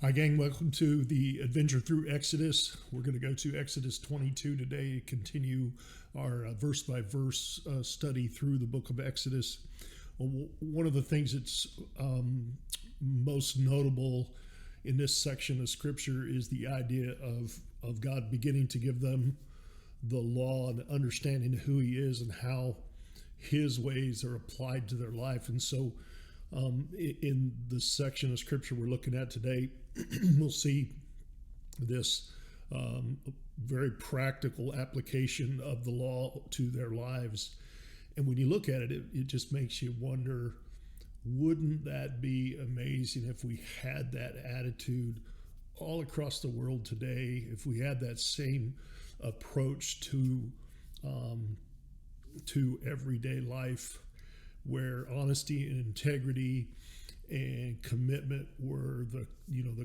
Hi, gang. Welcome to the adventure through Exodus. We're going to go to Exodus 22 today to continue our verse by verse study through the book of Exodus. One of the things that's most notable in this section of scripture is the idea of God beginning to give them the law and understanding who He is and how His ways are applied to their life. And so, in the section of scripture we're looking at today, we'll see this very practical application of the law to their lives. And when you look at it, it just makes you wonder, wouldn't that be amazing if we had that attitude all across the world today, if we had that same approach to everyday life, where honesty and integrity and commitment were the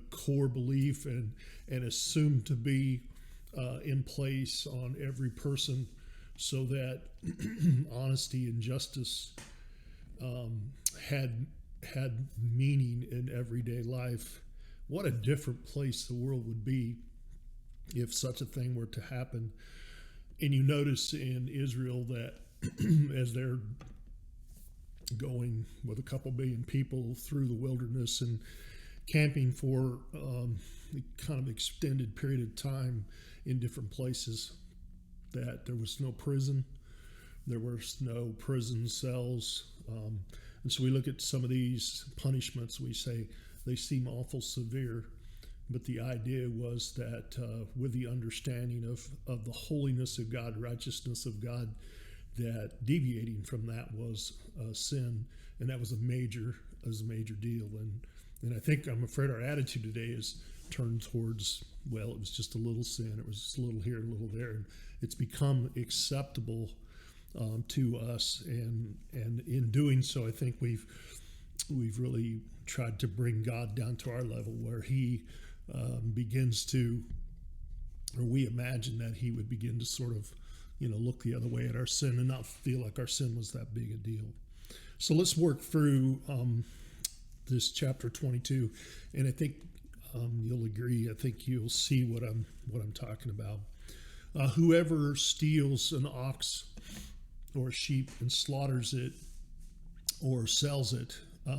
core belief and assumed to be in place on every person, so that honesty and justice had meaning in everyday life. What a different place the world would be if such a thing were to happen. And you notice in Israel that as they're going with a couple billion people through the wilderness and camping for a kind of extended period of time in different places, that there was no prison, there was no prison cells. And so we look at some of these punishments, we say they seem awful severe, but the idea was that with the understanding of the holiness of God, righteousness of God, that deviating from that was sin, and that was a major deal. And I think, I'm afraid, our attitude today is turned towards, well, it was just a little sin, it was just a little here, a little there, and it's become acceptable to us. And in doing so, I think we've really tried to bring God down to our level, where He begins to, or we imagine that He would begin to sort of look the other way at our sin and not feel like our sin was that big a deal. So let's work through this chapter 22, and I think you'll agree. I think you'll see what I'm talking about. Whoever steals an ox or a sheep and slaughters it or sells it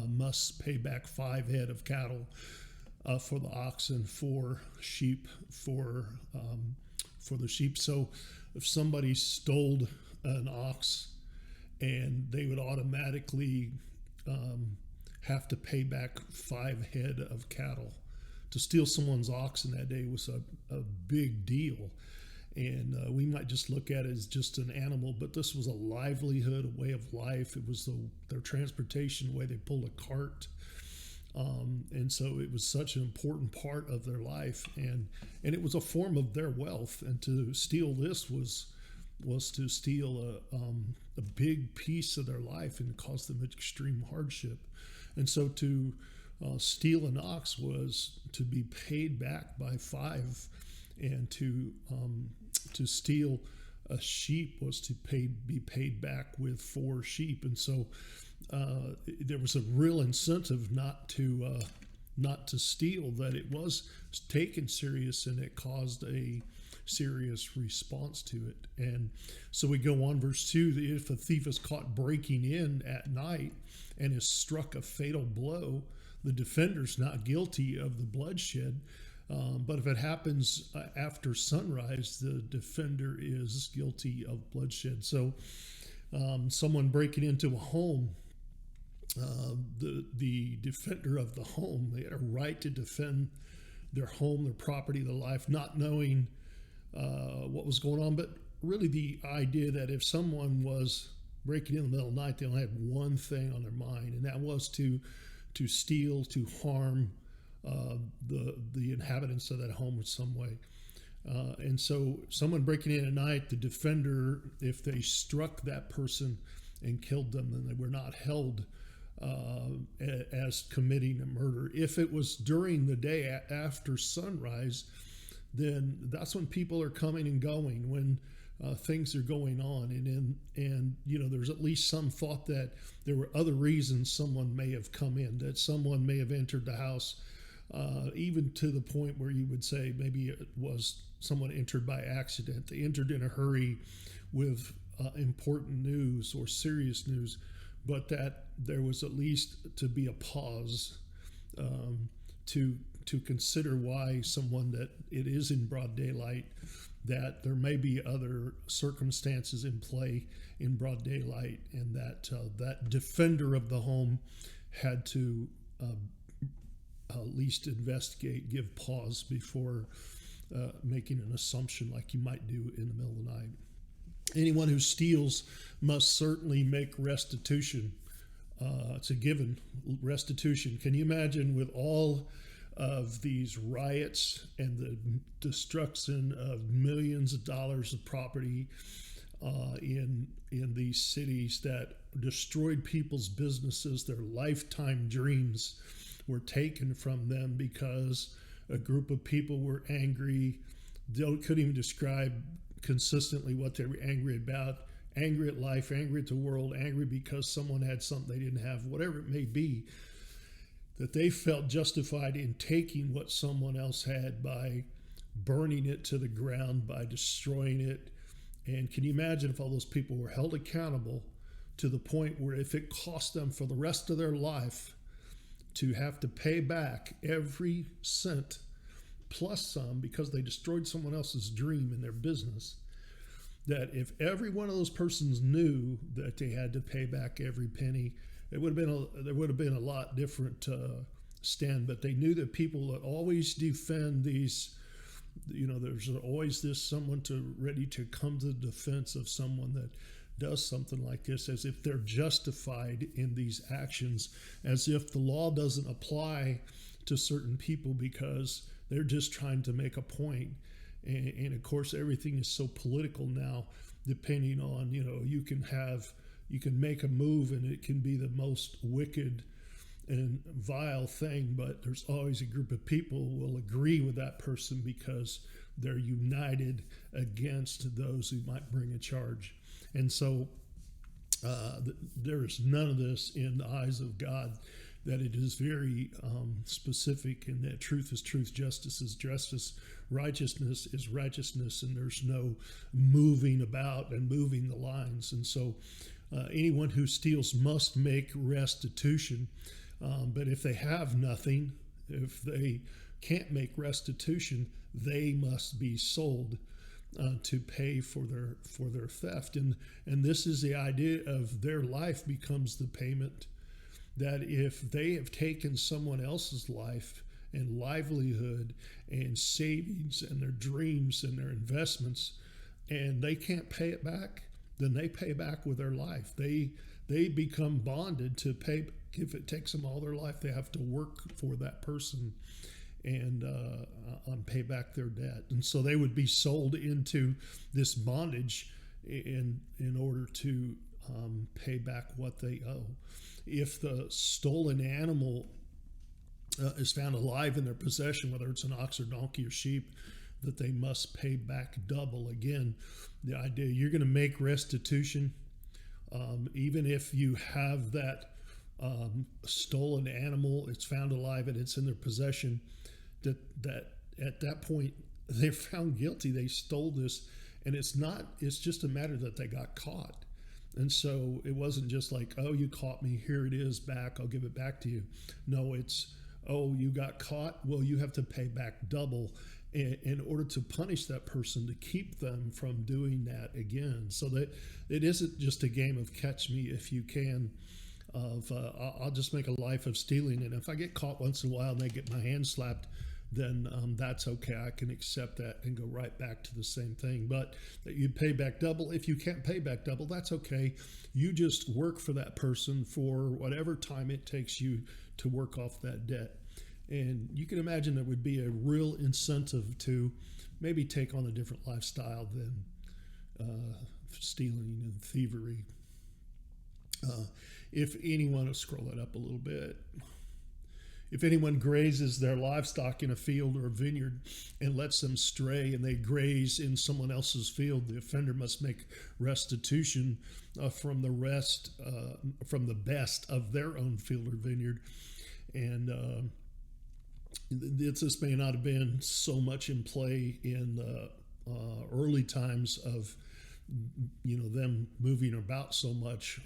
must pay back 5 head of cattle for the ox and 4 sheep for the sheep. So if somebody stole an ox, and they would automatically have to pay back 5 head of cattle. To steal someone's ox in that day was a big deal. And we might just look at it as just an animal, but this was a livelihood, a way of life. It was their transportation, the way they pulled a cart. And so it was such an important part of their life, and it was a form of their wealth. And to steal this was to steal a big piece of their life and cause them extreme hardship. And so to steal an ox was to be paid back by 5, and to steal a sheep was to be paid back with 4 sheep. And so there was a real incentive not to steal, that it was taken serious, and it caused a serious response to it. And so we go on, verse 2, that if a thief is caught breaking in at night and is struck a fatal blow, the defender's not guilty of the bloodshed. But if it happens after sunrise, the defender is guilty of bloodshed. So someone breaking into a home, the defender of the home, they had a right to defend their home, their property, their life, not knowing what was going on. But really the idea that if someone was breaking in the middle of the night, they only had one thing on their mind, and that was to steal, to harm the inhabitants of that home in some way. And so someone breaking in at night, the defender, if they struck that person and killed them, then they were not held as committing a murder. If it was during the day after sunrise, then that's when people are coming and going, when things are going on, and there's at least some thought that there were other reasons someone may have come in, that someone may have entered the house even to the point where you would say maybe it was someone entered by accident. They entered in a hurry with important news or serious news, but that there was at least to be a pause, to consider why someone, that it is in broad daylight, that there may be other circumstances in play in broad daylight, and that that defender of the home had to at least investigate, give pause before making an assumption like you might do in the middle of the night. Anyone who steals must certainly make restitution. It's a given, restitution. Can you imagine, with all of these riots and the destruction of millions of dollars of property in these cities that destroyed people's businesses, their lifetime dreams were taken from them because a group of people were angry. They couldn't even describe consistently what they were angry about. Angry at life, angry at the world, angry because someone had something they didn't have, whatever it may be, that they felt justified in taking what someone else had by burning it to the ground, by destroying it. And can you imagine if all those people were held accountable to the point where if it cost them for the rest of their life to have to pay back every cent plus some because they destroyed someone else's dream in their business, that if every one of those persons knew that they had to pay back every penny, there would have been a lot different stand. But they knew that people that always defend these, there's always this someone ready to come to the defense of someone that does something like this, as if they're justified in these actions, as if the law doesn't apply to certain people because they're just trying to make a point. And of course, everything is so political now, depending on, you can make a move and it can be the most wicked and vile thing, but there's always a group of people who will agree with that person because they're united against those who might bring a charge. And so there is none of this in the eyes of God, that it is very specific, and that truth is truth, justice is justice, righteousness is righteousness, and there's no moving about and moving the lines. And so anyone who steals must make restitution. But if they have nothing, if they can't make restitution, they must be sold to pay for their theft. And this is the idea of their life becomes the payment. That if they have taken someone else's life and livelihood and savings and their dreams and their investments, and they can't pay it back, then they pay back with their life. They become bonded to pay. If it takes them all their life, they have to work for that person and pay back their debt. And so they would be sold into this bondage in order to pay back what they owe. If the stolen animal is found alive in their possession, whether it's an ox or donkey or sheep, that they must pay back double. Again, the idea, you're going to make restitution, even if you have that stolen animal, it's found alive and it's in their possession, that at that point they're found guilty. They stole this, and it's just a matter that they got caught. And so it wasn't just like, oh, you caught me, here it is back, I'll give it back to you. No, it's, oh, you got caught, well, you have to pay back double in order to punish that person, to keep them from doing that again. So that it isn't just a game of catch me if you can, of I'll just make a life of stealing, and if I get caught once in a while and I get my hand slapped, then that's okay. I can accept that and go right back to the same thing. But that you pay back double. If you can't pay back double, that's okay. You just work for that person for whatever time it takes you to work off that debt. And you can imagine there would be a real incentive to maybe take on a different lifestyle than stealing and thievery. If anyone, scroll that up a little bit. If anyone grazes their livestock in a field or a vineyard and lets them stray, and they graze in someone else's field, the offender must make restitution from the best of their own field or vineyard. And This may not have been so much in play in the early times of them moving about so much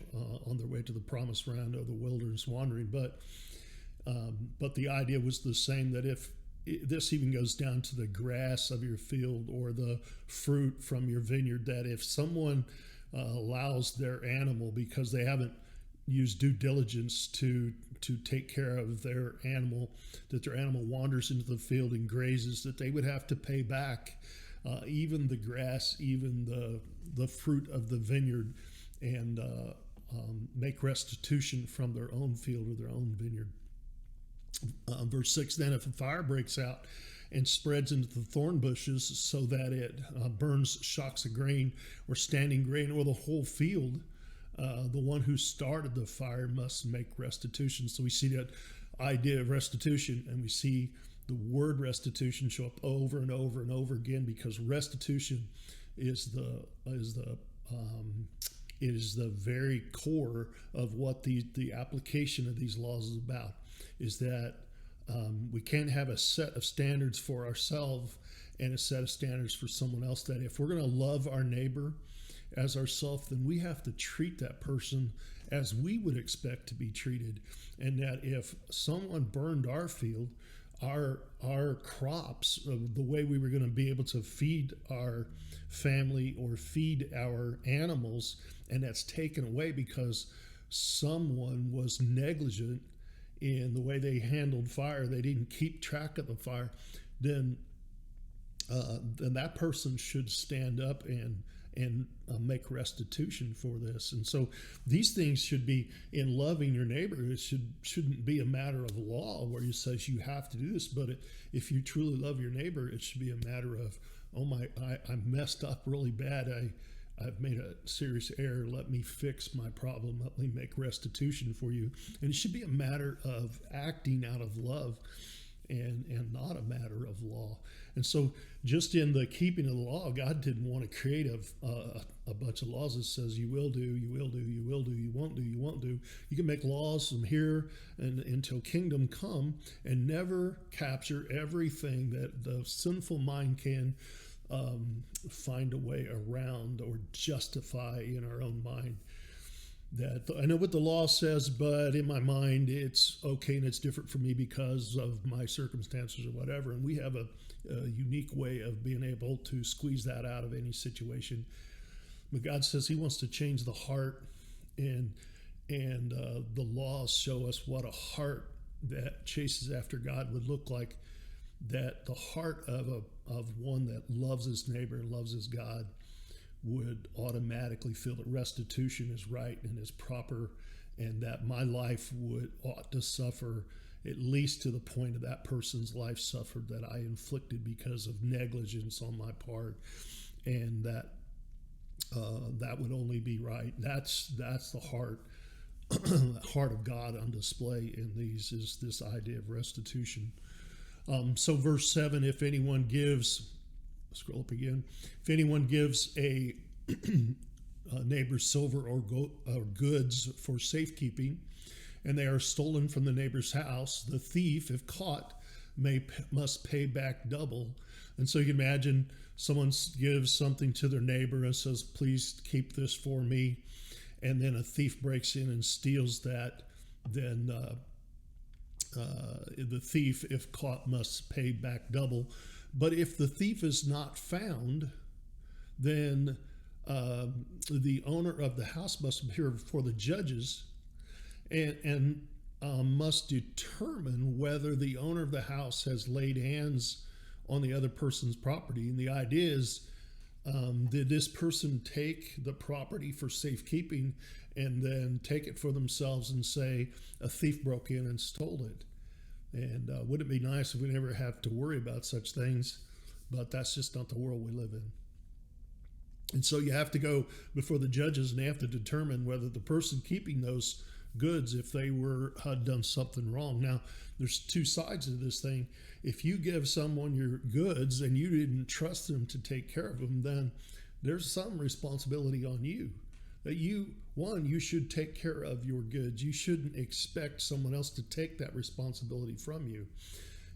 on their way to the promised land or the wilderness wandering, but the idea was the same, that if this even goes down to the grass of your field or the fruit from your vineyard, that if someone allows their animal, because they haven't used due diligence to take care of their animal, that their animal wanders into the field and grazes, that they would have to pay back even the grass, even the fruit of the vineyard, and make restitution from their own field or their own vineyard. Verse 6, then if a fire breaks out and spreads into the thorn bushes so that it burns shocks of grain or standing grain or the whole field, the one who started the fire must make restitution. So we see that idea of restitution, and we see the word restitution show up over and over and over again, because restitution is the very core of what the application of these laws is about. Is that we can't have a set of standards for ourselves and a set of standards for someone else. That if we're going to love our neighbor as ourselves, then we have to treat that person as we would expect to be treated. And that if someone burned our field, our crops, the way we were going to be able to feed our family or feed our animals, and that's taken away because someone was negligent in the way they handled fire, they didn't keep track of the fire, then that person should stand up and make restitution for this. And so these things should be, in loving your neighbor, it shouldn't be a matter of law where it says you have to do this, but if you truly love your neighbor, it should be a matter of, I messed up really bad, I've made a serious error. Let me fix my problem. Let me make restitution for you. And it should be a matter of acting out of love and not a matter of law. And so just in the keeping of the law, God didn't want to create a bunch of laws that says you will do, you will do, you will do, you won't do, you won't do. You can make laws from here and until kingdom come and never capture everything that the sinful mind can find a way around or justify in our own mind. That I know what the law says, but in my mind it's okay and it's different for me because of my circumstances or whatever. And we have a unique way of being able to squeeze that out of any situation. But God says He wants to change the heart, and the laws show us what a heart that chases after God would look like. That the heart of one that loves his neighbor and loves his God would automatically feel that restitution is right and is proper, and that my life ought to suffer at least to the point of that person's life suffered that I inflicted because of negligence on my part, and that would only be right. That's the heart heart of God on display in these, is this idea of restitution. So verse 7, if anyone gives, scroll up again, if anyone gives a neighbor silver or goods for safekeeping, and they are stolen from the neighbor's house, the thief, if caught, must pay back double. And so you can imagine someone gives something to their neighbor and says, please keep this for me. And then a thief breaks in and steals that, then the thief, if caught, must pay back double. But if the thief is not found, then the owner of the house must appear before the judges and must determine whether the owner of the house has laid hands on the other person's property. And the idea is, did this person take the property for safekeeping and then take it for themselves and say a thief broke in and stole it? And wouldn't it be nice if we never have to worry about such things? But that's just not the world we live in. And so you have to go before the judges, and they have to determine whether the person keeping those goods, if they had done something wrong. Now, there's two sides of this thing. If you give someone your goods and you didn't trust them to take care of them, then there's some responsibility on you. That you should take care of your goods. You shouldn't expect someone else to take that responsibility from you.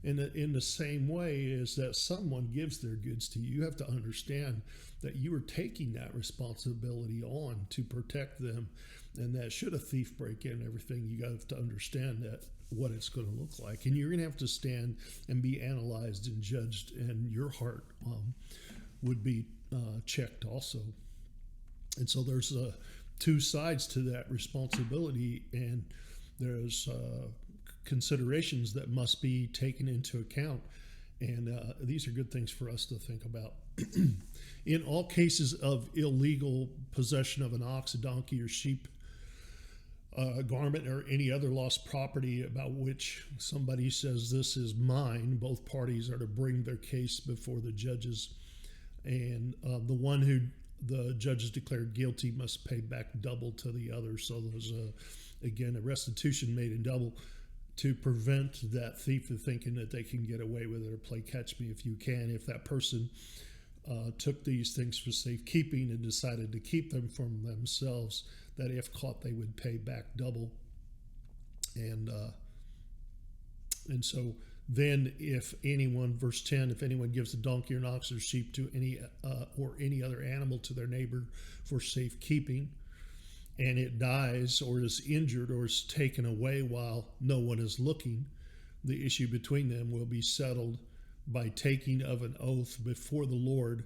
And in the same way is that someone gives their goods to you, you have to understand that you are taking that responsibility on to protect them, and that should a thief break in everything, you have to understand that what it's going to look like, and you're going to have to stand and be analyzed and judged, and your heart would be checked also. And so there's two sides to that responsibility, and there's considerations that must be taken into account. And these are good things for us to think about. In all cases of illegal possession of an ox, a donkey, or sheep, a garment, or any other lost property about which somebody says this is mine, both parties are to bring their case before the judges. And the one who the judges declared guilty must pay back double to the other. So there's, again, a restitution made in double to prevent that thief from thinking that they can get away with it or play catch me if you can. If that person took these things for safekeeping and decided to keep them from themselves, that if caught, they would pay back double. And so then if anyone, verse 10, if anyone gives a donkey or an ox or sheep to any other animal to their neighbor for safekeeping, and it dies or is injured or is taken away while no one is looking, the issue between them will be settled by taking of an oath before the Lord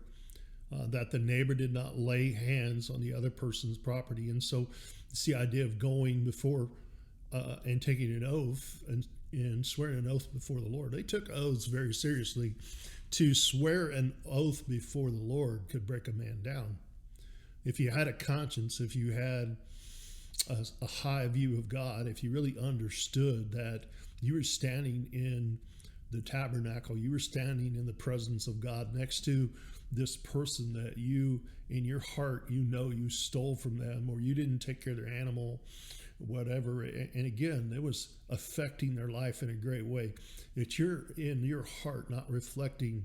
that the neighbor did not lay hands on the other person's property. And so it's the idea of going before and taking an oath and swearing an oath before the Lord. They took oaths very seriously. To swear an oath before the Lord could break a man down. If you had a conscience, if you had a high view of God, if you really understood that you were standing in the tabernacle, you were standing in the presence of God next to this person that you, in your heart, you stole from them, or you didn't take care of their animal, whatever. And again, it was affecting their life in a great way. That you're in your heart not reflecting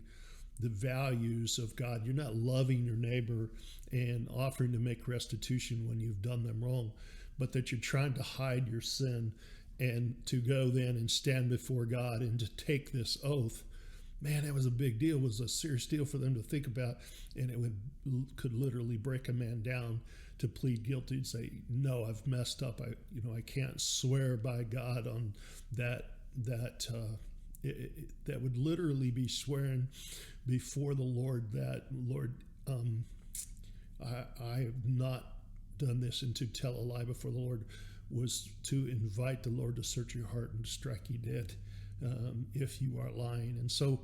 the values of God. You're not loving your neighbor and offering to make restitution when you've done them wrong, but that you're trying to hide your sin and to go then and stand before God and to take this oath. Man, that was a big deal. It was a serious deal for them to think about, and it could literally break a man down to plead guilty and say, no, I've messed up. I can't swear by God on that. That would literally be swearing before the Lord that, Lord, I have not done this, and to tell a lie before the Lord was to invite the Lord to search your heart and to strike you dead if you are lying. And so,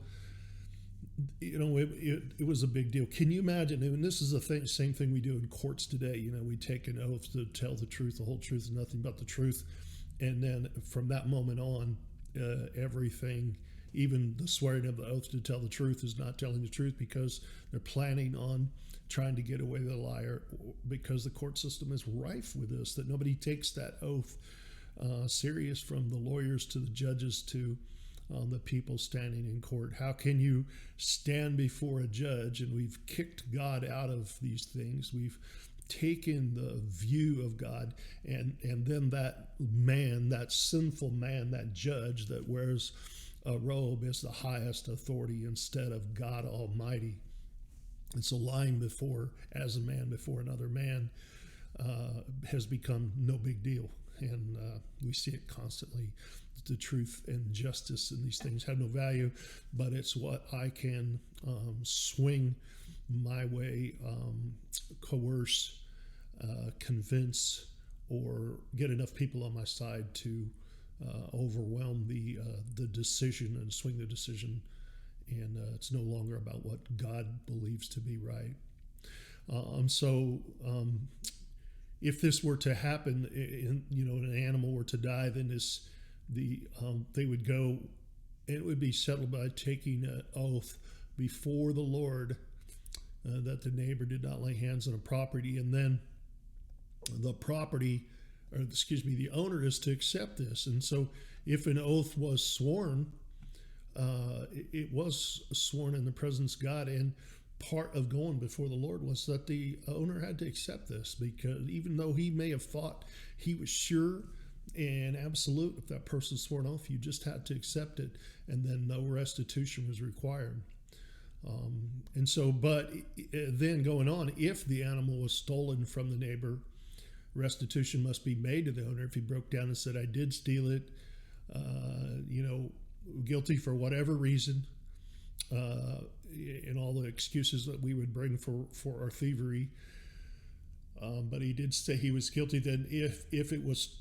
it was a big deal. Can you imagine? And this is the same thing we do in courts today. We take an oath to tell the truth, the whole truth, and nothing but the truth. And then from that moment on, everything, even the swearing of the oath to tell the truth, is not telling the truth, because they're planning on trying to get away with a liar, because the court system is rife with this, that nobody takes that oath serious, from the lawyers to the judges to the people standing in court. How can you stand before a judge? And we've kicked God out of these things. We've taken the view of God, and then that man, that sinful man, that judge that wears a robe, is the highest authority instead of God Almighty. And so lying as a man before another man has become no big deal. And we see it constantly. The truth and justice and these things have no value, but it's what I can swing my way, coerce, convince, or get enough people on my side to overwhelm the decision and swing the decision. And it's no longer about what God believes to be right. If this were to happen, an animal were to die, then they would go, and it would be settled by taking an oath before the Lord that the neighbor did not lay hands on a property, and then the owner is to accept this. And so if an oath was sworn, it was sworn in the presence of God, and part of going before the Lord was that the owner had to accept this, because even though he may have thought he was sure and absolute, if that person swore an oath, you just had to accept it and then no restitution was required. And so, but then going on, if the animal was stolen from the neighbor, restitution must be made to the owner. If he broke down and said, I did steal it, guilty for whatever reason, and all the excuses that we would bring for our thievery. But he did say he was guilty. Then if it was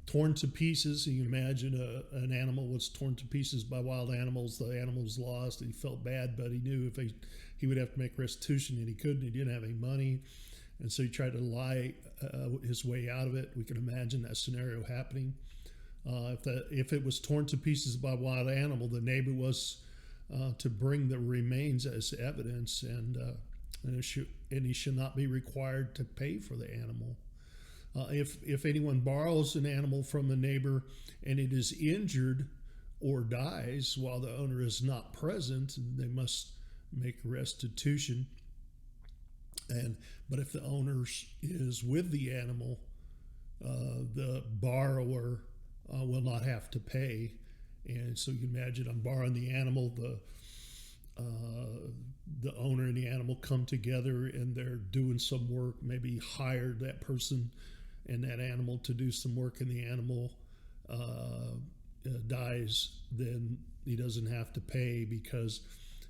torn to pieces, you can imagine an animal was torn to pieces by wild animals, the animal was lost, and he felt bad, but he knew if he would have to make restitution, and he couldn't. He didn't have any money, and so he tried to lie his way out of it. We can imagine that scenario happening. If it was torn to pieces by a wild animal, the neighbor was to bring the remains as evidence, and he should not be required to pay for the animal. If anyone borrows an animal from a neighbor and it is injured or dies while the owner is not present, they must make restitution. But if the owner is with the animal, the borrower will not have to pay. And so you can imagine, I'm borrowing the animal, the owner and the animal come together and they're doing some work, maybe hired that person and that animal to do some work, and the animal dies, then he doesn't have to pay because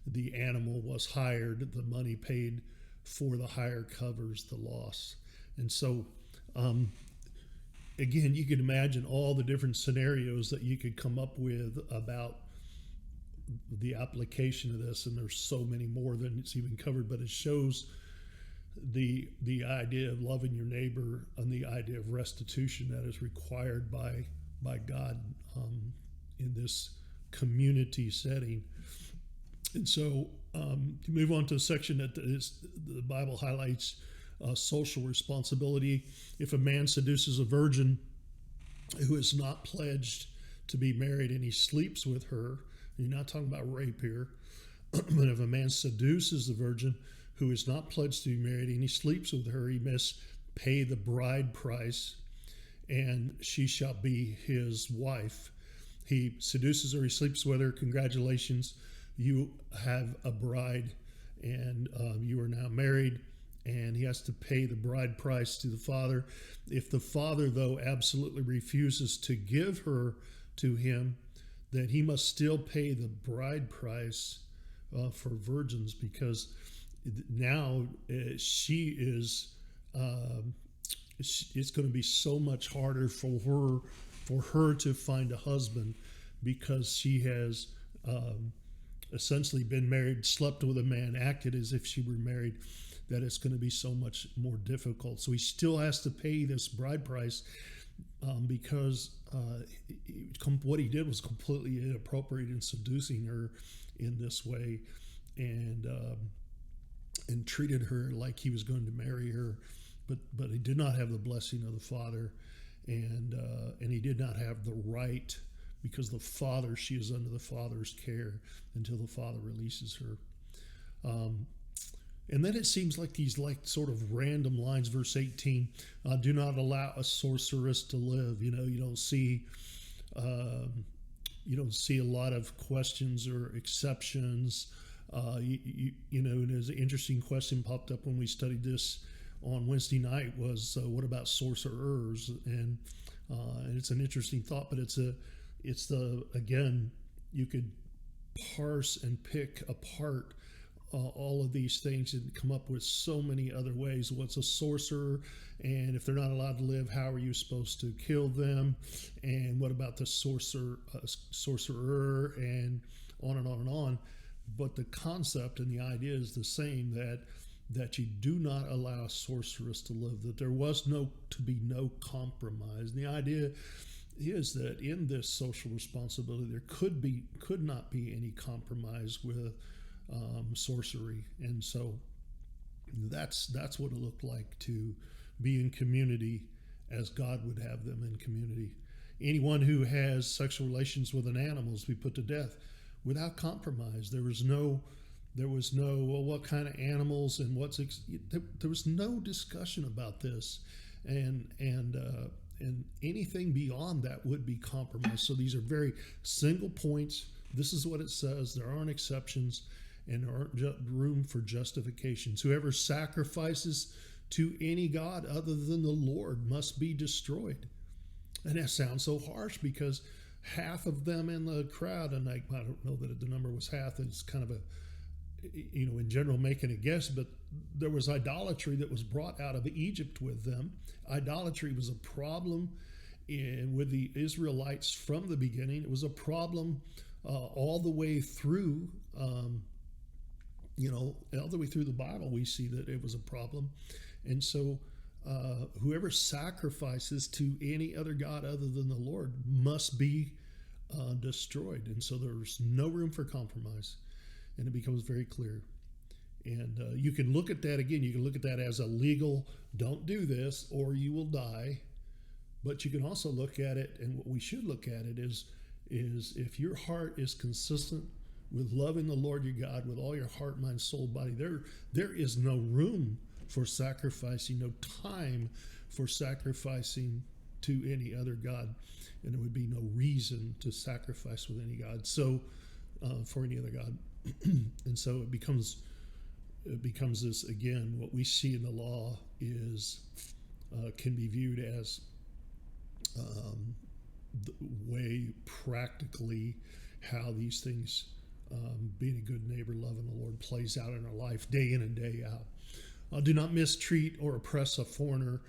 the animal was hired. The money paid for the hire covers the loss. And so, again, you can imagine all the different scenarios that you could come up with about the application of this, and there's so many more than it's even covered, but it shows the idea of loving your neighbor and the idea of restitution that is required by God in this community setting. And so to move on to a section that the Bible highlights social responsibility. If a man seduces a virgin who is not pledged to be married and he sleeps with her, you're not talking about rape here, but if a man seduces the virgin who is not pledged to be married and he sleeps with her, he must pay the bride price, and she shall be his wife. He seduces her, he sleeps with her, congratulations, you have a bride, and you are now married, and he has to pay the bride price to the father. If the father, though, absolutely refuses to give her to him, then he must still pay the bride price for virgins, because now she is it's going to be so much harder for her to find a husband, because she has essentially been married, slept with a man, acted as if she were married, that it's going to be so much more difficult. So he still has to pay this bride price because what he did was completely inappropriate in seducing her in this way, and treated her like he was going to marry her, but he did not have the blessing of the father, and he did not have the right, because she is under the father's care until the father releases her. And then it seems like these sort of random lines. Verse 18, do not allow a sorceress to live. You don't see a lot of questions or exceptions. And there's an interesting question popped up when we studied this on Wednesday night was what about sorcerers? And it's an interesting thought, but again, you could parse and pick apart all of these things and come up with so many other ways. What's a sorcerer? And if they're not allowed to live, how are you supposed to kill them? And what about the sorcerer? And on and on and on. But the concept and the idea is the same, that you do not allow a sorceress to live, that there was to be no compromise. And the idea is that in this social responsibility, there could not be any compromise with sorcery. And so that's what it looked like to be in community as God would have them in community. Anyone who has sexual relations with an animal is to be put to death without compromise. There was no well, what kind of animals and there was no discussion about this, and anything beyond that would be compromise. So these are very single points This is what it says. There aren't exceptions, and there aren't room for justifications. Whoever sacrifices to any god other than the Lord must be destroyed. And that sounds so harsh because half of them in the crowd, and I don't know that the number was half, it's kind of a, in general making a guess, but there was idolatry that was brought out of Egypt with them. Idolatry was a problem with the Israelites from the beginning. It was a problem all the way through, all the way through the Bible. We see that it was a problem. And so whoever sacrifices to any other god other than the Lord must be destroyed. And so there's no room for compromise. And it becomes very clear. And you can look at that again. You can look at that as a legal, don't do this or you will die. But you can also look at it, and what we should look at it is if your heart is consistent with loving the Lord your God with all your heart, mind, soul, body, there is no room for sacrificing, no time for sacrificing to any other God. And there would be no reason to sacrifice with any God. So for any other God. And so it becomes this again. What we see in the law is can be viewed as the way practically how these things, being a good neighbor, loving the Lord, plays out in our life day in and day out. Do not mistreat or oppress a foreigner.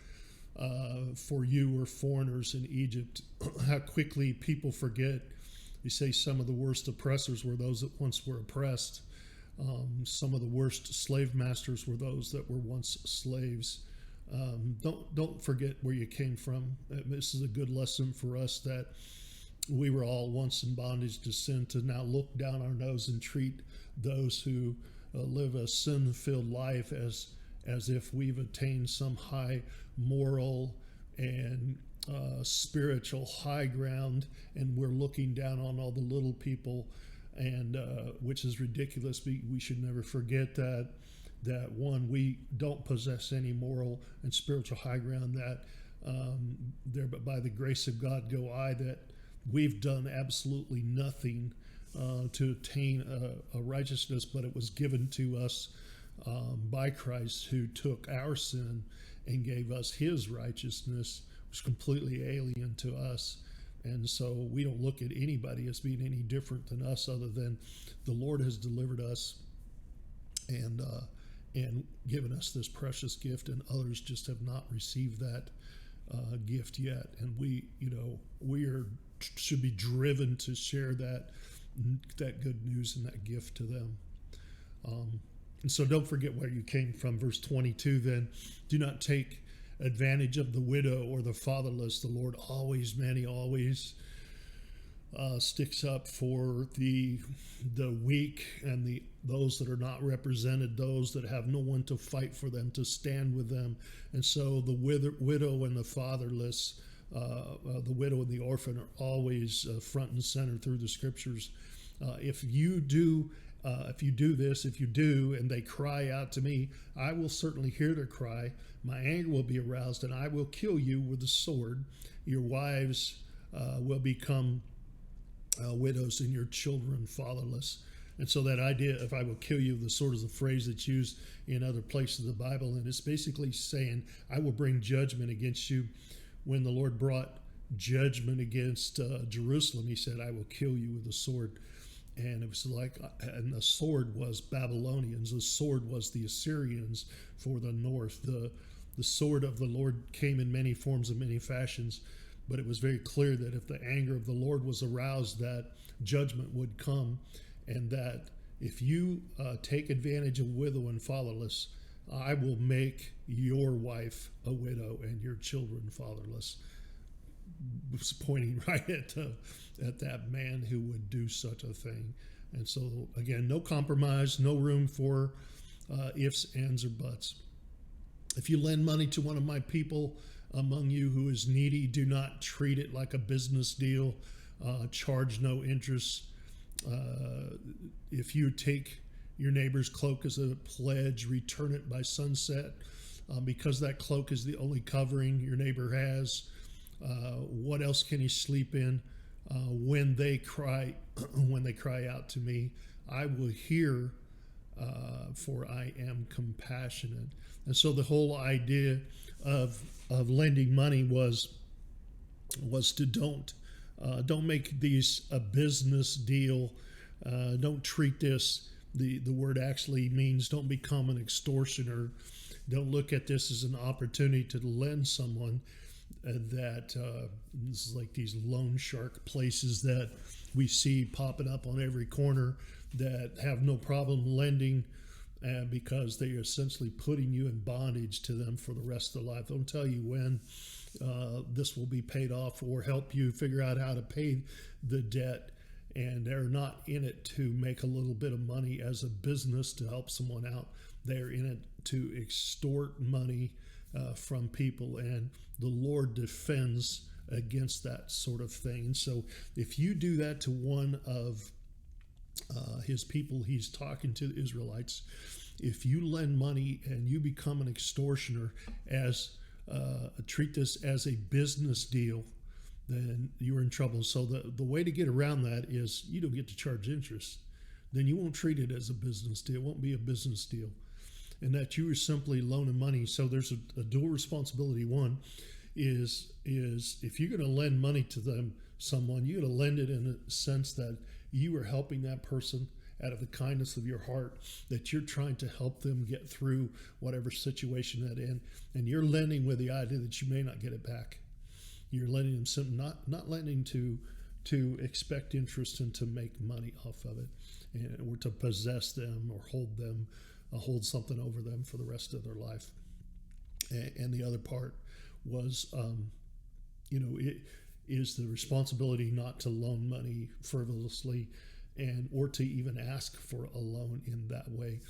For you were foreigners in Egypt. How quickly people forget. You say some of the worst oppressors were those that once were oppressed. Some of the worst slave masters were those that were once slaves. Don't forget where you came from. This is a good lesson for us that we were all once in bondage to sin, to now look down our nose and treat those who live a sin-filled life as if we've attained some high moral and spiritual high ground, and we're looking down on all the little people, and which is ridiculous. We should never forget that one, we don't possess any moral and spiritual high ground, that there but by the grace of God go I, that we've done absolutely nothing to attain a righteousness, but it was given to us by Christ, who took our sin and gave us his righteousness, which is completely alien to us. And so we don't look at anybody as being any different than us, other than the Lord has delivered us and given us this precious gift, and others just have not received that gift yet. And we should be driven to share that good news and that gift to them. And so don't forget where you came from. Verse 22, then, do not take advantage of the widow or the fatherless. The Lord always sticks up for the weak and those that are not represented, those that have no one to fight for them, to stand with them. And so the widow and the fatherless, the widow and the orphan are always front and center through the scriptures. If you do this, and they cry out to me, I will certainly hear their cry. My anger will be aroused, and I will kill you with the sword. Your wives will become widows, and your children fatherless. And so that idea of I will kill you with the sword is a phrase that's used in other places of the Bible, and it's basically saying I will bring judgment against you. When the Lord brought judgment against Jerusalem, he said, I will kill you with the sword. And it was and the sword was Babylonians. The sword was the Assyrians for the north. The sword of the Lord came in many forms and many fashions, but it was very clear that if the anger of the Lord was aroused, that judgment would come, and that if you take advantage of widow and fatherless, I will make your wife a widow and your children fatherless. Was pointing right at that man who would do such a thing. And so again, no compromise, no room for ifs, ands, or buts. If you lend money to one of my people among you who is needy, do not treat it like a business deal. Charge no interest. If you take your neighbor's cloak as a pledge, return it by sunset, because that cloak is the only covering your neighbor has. What else can he sleep in? when they cry, when they cry out to me, I will hear, for I am compassionate. And so the whole idea of lending money was to don't make these a business deal. Don't treat this. The word actually means don't become an extortioner. Don't look at this as an opportunity to lend someone that this is like these loan shark places that we see popping up on every corner that have no problem lending because they are essentially putting you in bondage to them for the rest of their life. They'll tell you when this will be paid off or help you figure out how to pay the debt. And they're not in it to make a little bit of money as a business to help someone out. They're in it to extort money from people. And the Lord defends against that sort of thing. And so if you do that to one of his people, he's talking to the Israelites, if you lend money and you become an extortioner, treat this as a business deal, then you're in trouble. So the way to get around that is you don't get to charge interest. Then you won't treat it as a business deal. It won't be a business deal. And that you are simply loaning money. So there's a dual responsibility. One is if you're going to lend money to someone, you're going to lend it in a sense that you are helping that person out of the kindness of your heart, that you're trying to help them get through whatever situation they're in. And you're lending with the idea that you may not get it back. You're lending them something, not lending to expect interest and to make money off of it, or to possess them or hold something over them for the rest of their life. And the other part was, it is the responsibility not to loan money frivolously, or to even ask for a loan in that way,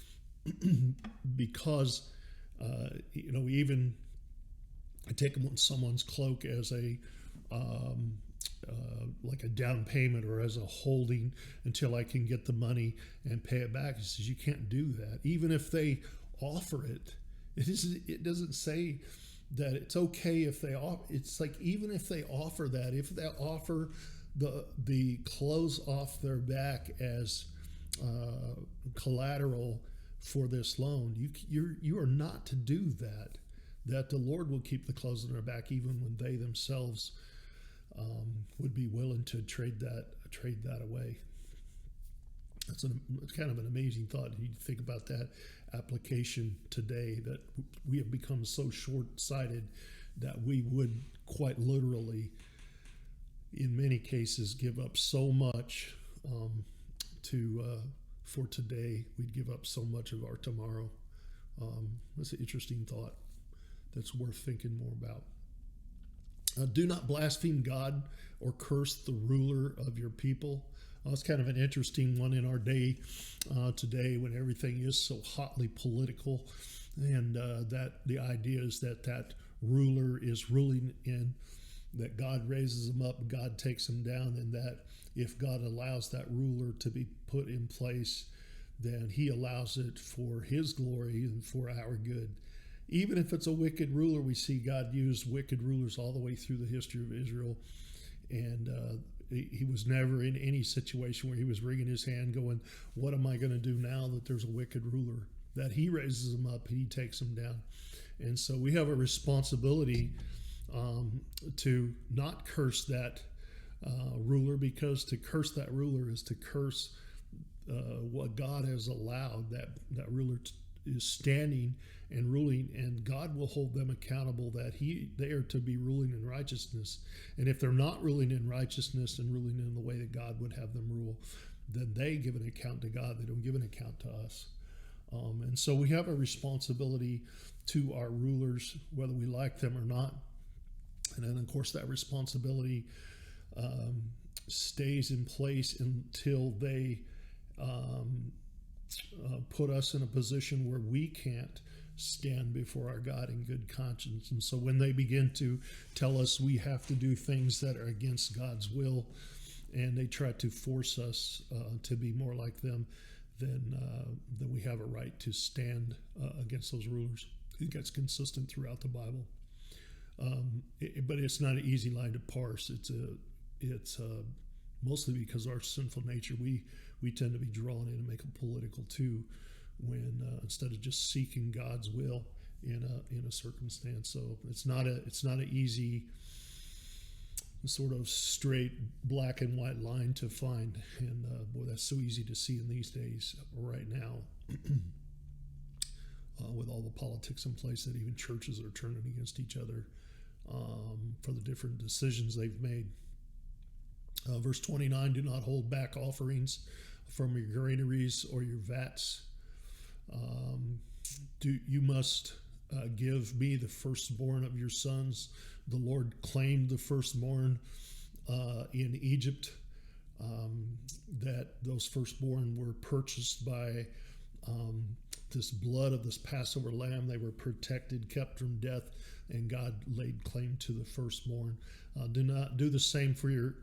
because even I take someone's cloak as like a down payment or as a holding until I can get the money and pay it back. He says you can't do that. Even if they offer it, it doesn't say that it's okay if they offer. It's like even if they offer that, if they offer the clothes off their back as collateral for this loan, you are not to do that. That the Lord will keep the clothes on their back even when they themselves would be willing to trade that away. It's kind of an amazing thought. You think about that application today, that we have become so short-sighted that we would quite literally, in many cases, give up so much for today. We'd give up so much of our tomorrow. That's an interesting thought that's worth thinking more about. Do not blaspheme God or curse the ruler of your people. It's kind of an interesting one in our day today, when everything is so hotly political, and that the idea is that ruler is ruling in, that God raises them up, God takes them down, and that if God allows that ruler to be put in place, then he allows it for his glory and for our good. Even if it's a wicked ruler, we see God use wicked rulers all the way through the history of Israel. And he was never in any situation where he was wringing his hand going, what am I going to do now that there's a wicked ruler? That he raises them up, he takes them down. And so we have a responsibility to not curse that ruler, because to curse that ruler is to curse what God has allowed that ruler is standing and ruling, and God will hold them accountable that they are to be ruling in righteousness. And if they're not ruling in righteousness and ruling in the way that God would have them rule, then they give an account to God. They don't give an account to us. And so we have a responsibility to our rulers, whether we like them or not. And then, of course, that responsibility stays in place until they put us in a position where we can't stand before our God in good conscience. And so when they begin to tell us we have to do things that are against God's will, and they try to force us to be more like them, then we have a right to stand against those rulers. I think that's consistent throughout the Bible. But it's not an easy line to parse. It's mostly because our sinful nature, we tend to be drawn in and make it political too, when instead of just seeking God's will in a circumstance. So it's not an easy sort of straight black and white line to find, and boy, that's so easy to see in these days right now. With all the politics in place, that even churches are turning against each other for the different decisions they've made. Verse 29, do not hold back offerings from your granaries or your vats. You must give me the firstborn of your sons. The Lord claimed the firstborn in Egypt, that those firstborn were purchased by this blood of this Passover lamb. They were protected, kept from death, and God laid claim to the firstborn. Do not do the same for your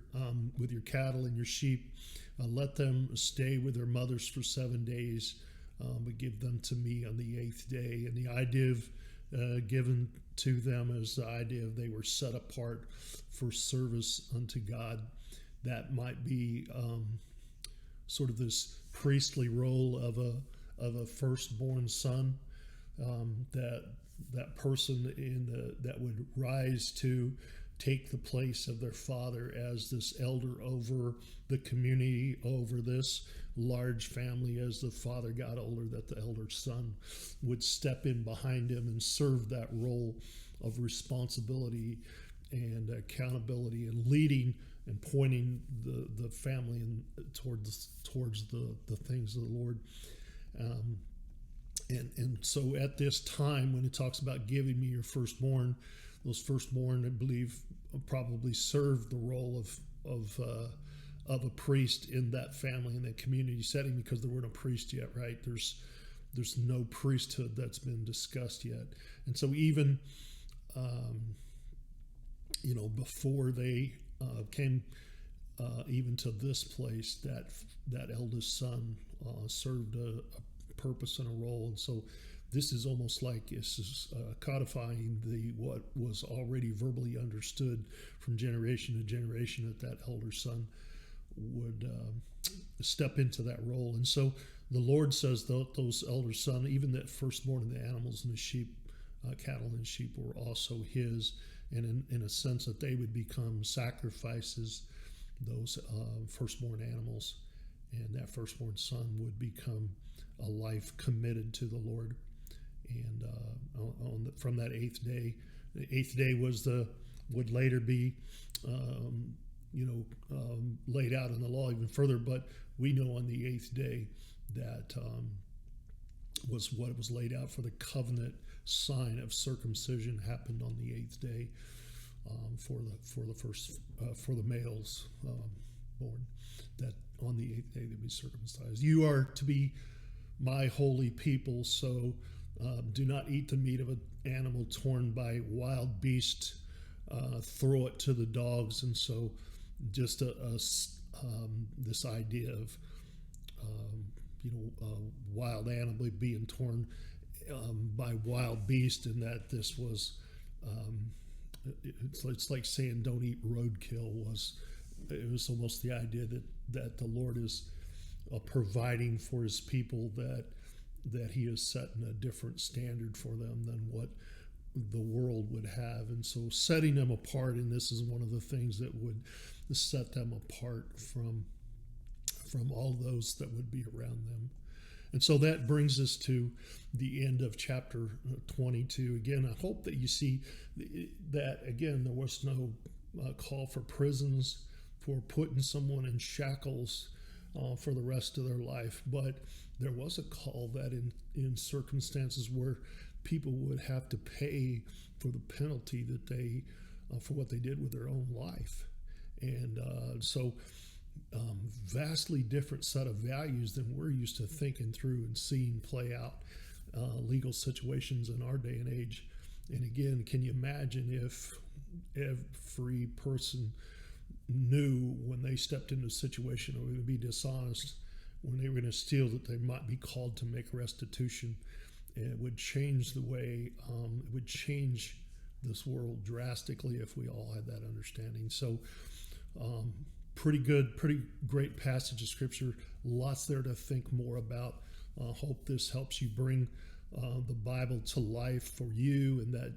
with your cattle and your sheep. Let them stay with their mothers for 7 days, but give them to me on the 8th day. And the idea of given to them is the idea of they were set apart for service unto God. That might be sort of this priestly role of a firstborn son, that person that would rise to take the place of their father as this elder over the community, over this large family. As the father got older, that the elder son would step in behind him and serve that role of responsibility and accountability and leading and pointing the family towards the things of the Lord. And so at this time, when it talks about giving me your firstborn, those firstborn, I believe, probably served the role of a priest in that family, in that community setting, because there weren't a priest yet, right? There's no priesthood that's been discussed yet. And so even, before they came even to this place, that eldest son served a purpose and a role. And so this is almost like this is codifying what was already verbally understood from generation to generation, that elder son would step into that role. And so the Lord says those elder son, even that firstborn of the animals and the sheep, cattle and sheep, were also his, and in a sense that they would become sacrifices, those firstborn animals, and that firstborn son would become a life committed to the Lord. And from that 8th day, the 8th day would later be laid out in the law even further, but we know on the 8th day that was what was laid out for the covenant sign of circumcision happened on the 8th day for the males born, that on the 8th day they'd be circumcised. You are to be my holy people, so do not eat the meat of an animal torn by wild beasts. Throw it to the dogs. And so just this idea of wild animal being torn by wild beast, and that this was it's like saying don't eat roadkill. It was almost the idea that the Lord is providing for his people, that he is setting a different standard for them than what the world would have. And so setting them apart, and this is one of the things that would set them apart from all those that would be around them. And so that brings us to the end of chapter 22. Again, I hope that you see that, again, there was no call for prisons, for putting someone in shackles for the rest of their life, but there was a call that in circumstances where people would have to pay for the penalty that they for what they did with their own life. And so vastly different set of values than we're used to thinking through and seeing play out legal situations in our day and age. And again, can you imagine if every person knew when they stepped into a situation or would be dishonest, when they were going to steal, that they might be called to make restitution? It would change the way, it would change this world drastically if we all had that understanding. So pretty good, pretty great passage of scripture. Lots there to think more about. Hope this helps you bring the Bible to life for you, and that